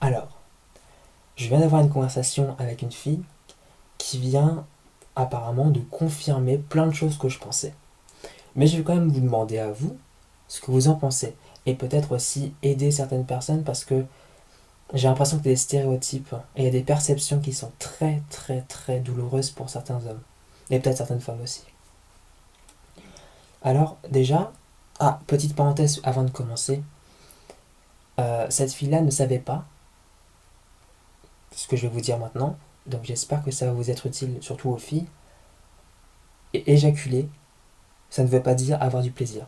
Alors, je viens d'avoir une conversation avec une fille qui vient apparemment de confirmer plein de choses que je pensais. Mais je vais quand même vous demander à vous ce que vous en pensez. Et peut-être aussi aider certaines personnes parce que j'ai l'impression qu'il y a des stéréotypes et il y a des perceptions qui sont très très très douloureuses pour certains hommes. Et peut-être certaines femmes aussi. Alors déjà, petite parenthèse avant de commencer, cette fille-là ne savait pas ce que je vais vous dire maintenant, donc j'espère que ça va vous être utile, surtout aux filles. Et éjaculer, ça ne veut pas dire avoir du plaisir.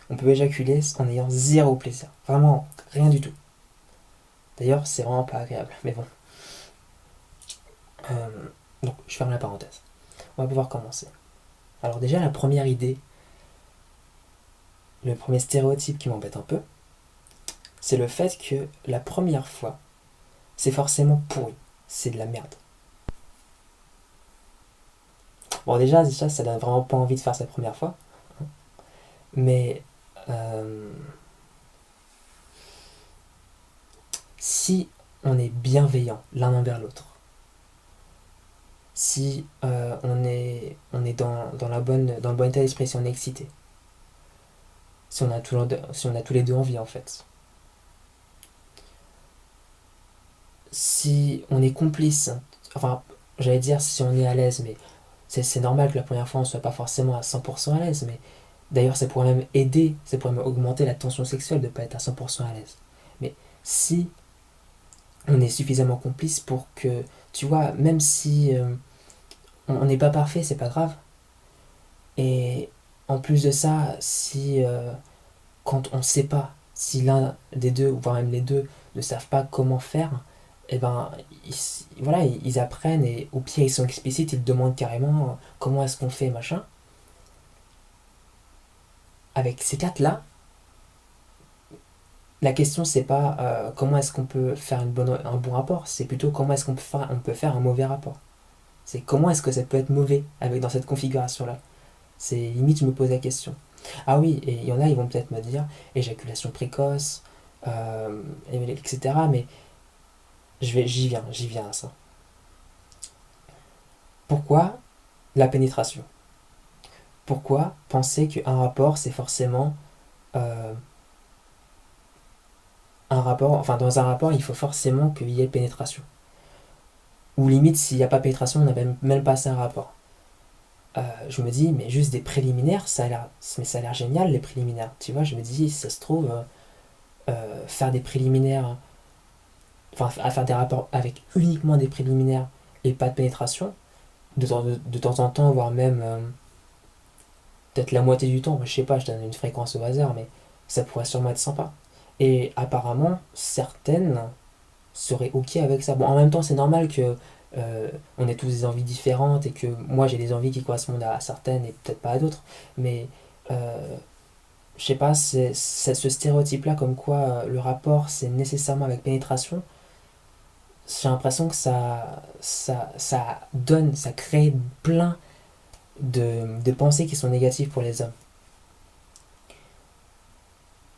On peut éjaculer en ayant zéro plaisir. Vraiment, rien du tout. D'ailleurs, c'est vraiment pas agréable, mais bon. Euh, donc, je ferme la parenthèse. On va pouvoir commencer. Alors déjà, la première idée, le premier stéréotype qui m'embête un peu, c'est le fait que la première fois, c'est forcément pourri. C'est de la merde. Bon, déjà, ça donne vraiment pas envie de faire sa première fois. Mais euh, si on est bienveillant l'un envers l'autre, si on est dans le bon état d'esprit, si on est excité, si on a tous les deux envie en fait, si on est complice, enfin, j'allais dire si on est à l'aise, mais c'est normal que la première fois on soit pas forcément à 100% à l'aise, mais d'ailleurs ça pourrait même aider, ça pourrait même augmenter la tension sexuelle de ne pas être à 100% à l'aise. Mais si on est suffisamment complice pour que, tu vois, même si on n'est pas parfait, c'est pas grave. Et en plus de ça, si quand on sait pas, si l'un des deux, voire même les deux, ne savent pas comment faire, et ben ils, voilà, ils apprennent et au pire ils sont explicites, ils demandent carrément comment est-ce qu'on fait, machin. Avec ces quatre-là, la question c'est pas comment est-ce qu'on peut faire un bon rapport, c'est plutôt comment est-ce on peut faire un mauvais rapport. C'est comment est-ce que ça peut être mauvais avec dans cette configuration-là. C'est limite, je me pose la question. Ah oui, et il y en a, ils vont peut-être me dire éjaculation précoce, etc. Mais j'y viens à ça. Pourquoi la pénétration? Pourquoi penser qu'un rapport, c'est forcément euh, un rapport, enfin dans un rapport, il faut forcément qu'il y ait pénétration. Ou limite, s'il n'y a pas pénétration, on n'a même pas assez un rapport. Je me dis, mais juste des préliminaires, ça a l'air génial les préliminaires. Tu vois, je me dis, si ça se trouve, faire des préliminaires, enfin à faire des rapports avec uniquement des préliminaires et pas de pénétration, de temps en temps, voire même peut-être la moitié du temps, je sais pas, je donne une fréquence au hasard, mais ça pourrait sûrement être sympa. Et apparemment, certaines seraient ok avec ça. Bon, en même temps, c'est normal que on ait tous des envies différentes et que moi j'ai des envies qui correspondent à certaines et peut-être pas à d'autres, mais je sais pas, c'est ce stéréotype-là comme quoi le rapport c'est nécessairement avec pénétration. J'ai l'impression que ça donne, ça crée plein de pensées qui sont négatives pour les hommes.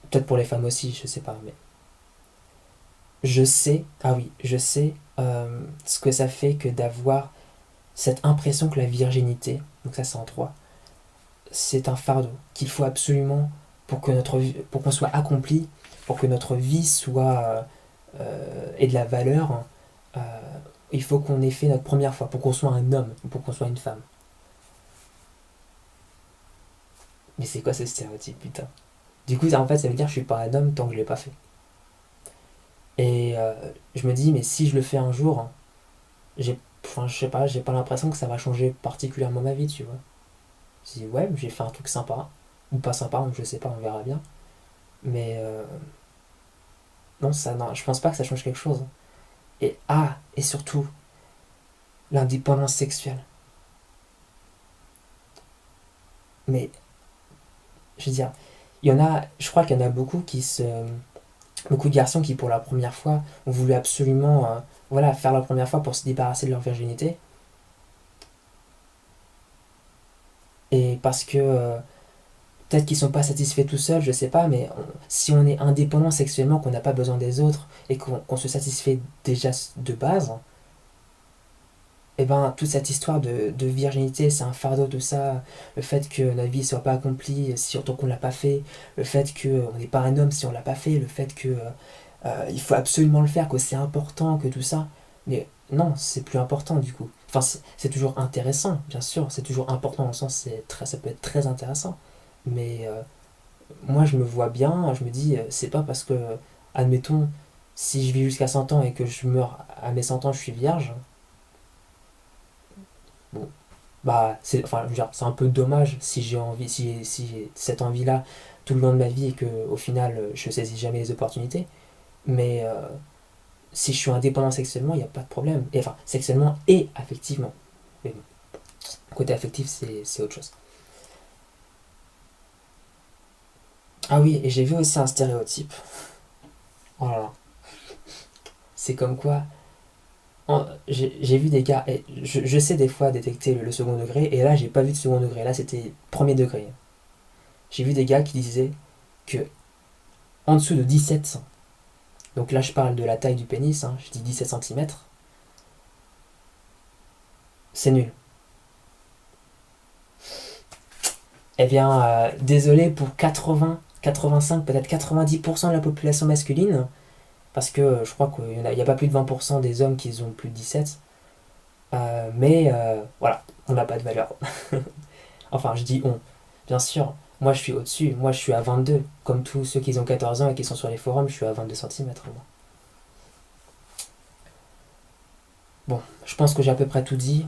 Peut-être pour les femmes aussi, je sais pas. Mais je sais ce que ça fait que d'avoir cette impression que la virginité, donc ça c'est en trois, c'est un fardeau qu'il faut absolument pour qu'on soit accompli, pour que notre vie soit ait de la valeur. euh, il faut qu'on ait fait notre première fois pour qu'on soit un homme ou pour qu'on soit une femme. Mais c'est quoi ce stéréotype, putain? Du coup, en fait, ça veut dire que je suis pas un homme tant que je l'ai pas fait. Et je me dis, mais si je le fais un jour, hein, je sais pas, j'ai pas l'impression que ça va changer particulièrement ma vie, tu vois. Je dis, ouais, j'ai fait un truc sympa, ou pas sympa, je sais pas, on verra bien. Mais non, non, je pense pas que ça change quelque chose. Et surtout, l'indépendance sexuelle. Mais, je veux dire, je crois qu'il y en a beaucoup de garçons qui, pour la première fois, ont voulu absolument, voilà, faire la première fois pour se débarrasser de leur virginité. Et parce que Peut-être qu'ils sont pas satisfaits tout seuls, je sais pas, mais si on est indépendant sexuellement, qu'on n'a pas besoin des autres et qu'on se satisfait déjà de base, et ben toute cette histoire de virginité, c'est un fardeau, tout ça. Le fait que notre vie soit pas accomplie si tant qu'on l'a pas fait, le fait qu'on n'est pas un homme si on l'a pas fait, le fait que il faut absolument le faire, que c'est important, que tout ça. Mais non, c'est plus important du coup. Enfin, c'est toujours intéressant, bien sûr, c'est toujours important dans le sens, ça peut être très intéressant. Mais moi, je me vois bien, je me dis, c'est pas parce que, admettons, si je vis jusqu'à 100 ans et que je meurs à mes 100 ans, je suis vierge, bon, bah, enfin, je veux dire, c'est un peu dommage si j'ai envie, si j'ai cette envie-là tout le long de ma vie et que, au final, je saisis jamais les opportunités. Mais si je suis indépendant sexuellement, il n'y a pas de problème. Et, enfin, sexuellement et affectivement. Mais bon, côté affectif, c'est autre chose. Ah oui, et j'ai vu aussi un stéréotype. Oh là là. C'est comme quoi. J'ai vu des gars. Et je sais des fois détecter le second degré, et là, j'ai pas vu de second degré. Là, c'était premier degré. J'ai vu des gars qui disaient que en dessous de 17, donc là, je parle de la taille du pénis, je dis 17 cm, c'est nul. Eh bien, désolé pour 80, 85, peut-être 90% de la population masculine, parce que je crois qu'il n'y a pas plus de 20% des hommes qui ont plus de 17. Mais voilà, on n'a pas de valeur. Enfin, je dis on. Bien sûr, moi je suis au-dessus, moi je suis à 22. Comme tous ceux qui ont 14 ans et qui sont sur les forums, je suis à 22 cm. Bon, je pense que j'ai à peu près tout dit.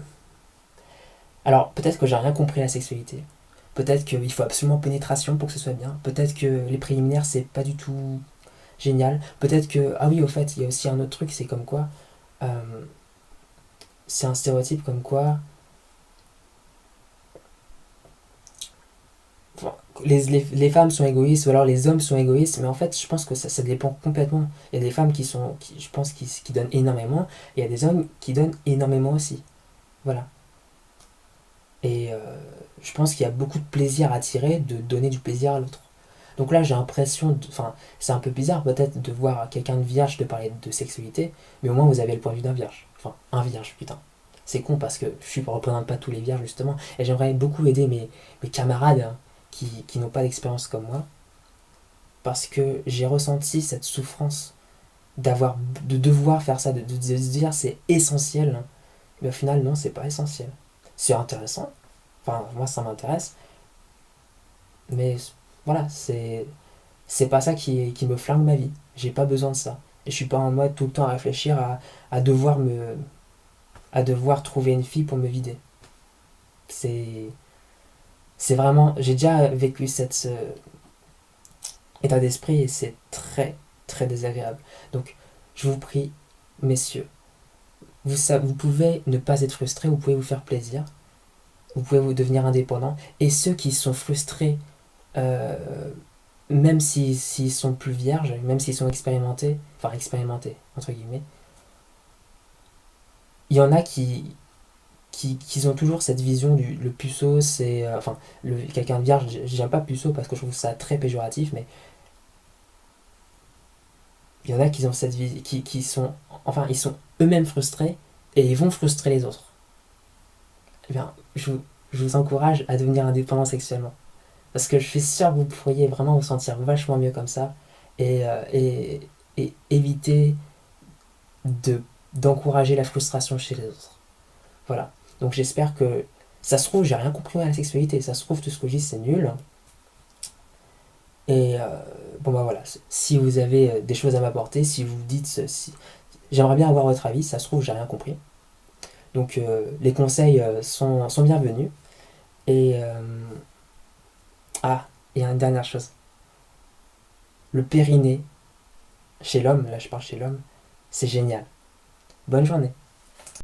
Alors, peut-être que j'ai rien compris à la sexualité. Peut-être qu'il faut absolument pénétration pour que ce soit bien. Peut-être que les préliminaires, c'est pas du tout génial. Peut-être que. Ah oui, au fait, il y a aussi un autre truc, c'est comme quoi. euh, c'est un stéréotype comme quoi. Enfin, les femmes sont égoïstes ou alors les hommes sont égoïstes, mais en fait, je pense que ça dépend complètement. Il y a des femmes je pense, qui donnent énormément, et il y a des hommes qui donnent énormément aussi. Voilà. Et je pense qu'il y a beaucoup de plaisir à tirer de donner du plaisir à l'autre. Donc là, j'ai l'impression, enfin, c'est un peu bizarre peut-être de voir quelqu'un de vierge de parler de sexualité, mais au moins vous avez le point de vue d'un vierge. Enfin, un vierge, putain. C'est con parce que je ne représente pas tous les vierges justement, et j'aimerais beaucoup aider mes camarades qui n'ont pas d'expérience comme moi, parce que j'ai ressenti cette souffrance d'avoir, de devoir faire ça, de se dire c'est essentiel, mais au final non, c'est pas essentiel. C'est intéressant, enfin moi ça m'intéresse, mais voilà, c'est pas ça qui me flingue ma vie. J'ai pas besoin de ça. Et je suis pas en mode tout le temps à réfléchir à devoir à devoir trouver une fille pour me vider. C'est c'est vraiment, j'ai déjà vécu cet état d'esprit et c'est très très désagréable. Donc je vous prie, messieurs, vous pouvez ne pas être frustrés, vous pouvez vous faire plaisir, vous pouvez vous devenir indépendant. Et ceux qui sont frustrés, euh, même s'ils sont plus vierges, même s'ils sont expérimentés, enfin expérimentés, entre guillemets, il y en a qui ont toujours cette vision du le puceau, c'est. Enfin, quelqu'un de vierge, j'aime pas puceau parce que je trouve ça très péjoratif, mais il y en a qui ont cette vie, qui sont. Enfin, ils sont eux-mêmes frustrés et ils vont frustrer les autres. Eh bien, je vous encourage à devenir indépendant sexuellement. Parce que je suis sûr que vous pourriez vraiment vous sentir vachement mieux comme ça et éviter d'encourager la frustration chez les autres. Voilà. Donc j'espère que ça se trouve, j'ai rien compris à la sexualité. Ça se trouve, tout ce que je dis, c'est nul. Et bon, bah voilà. Si vous avez des choses à m'apporter, si vous dites, j'aimerais bien avoir votre avis, ça se trouve, j'ai rien compris. Donc les conseils sont bienvenus. Et ah, et une dernière chose. Le périnée, chez l'homme, là je parle chez l'homme, c'est génial. Bonne journée.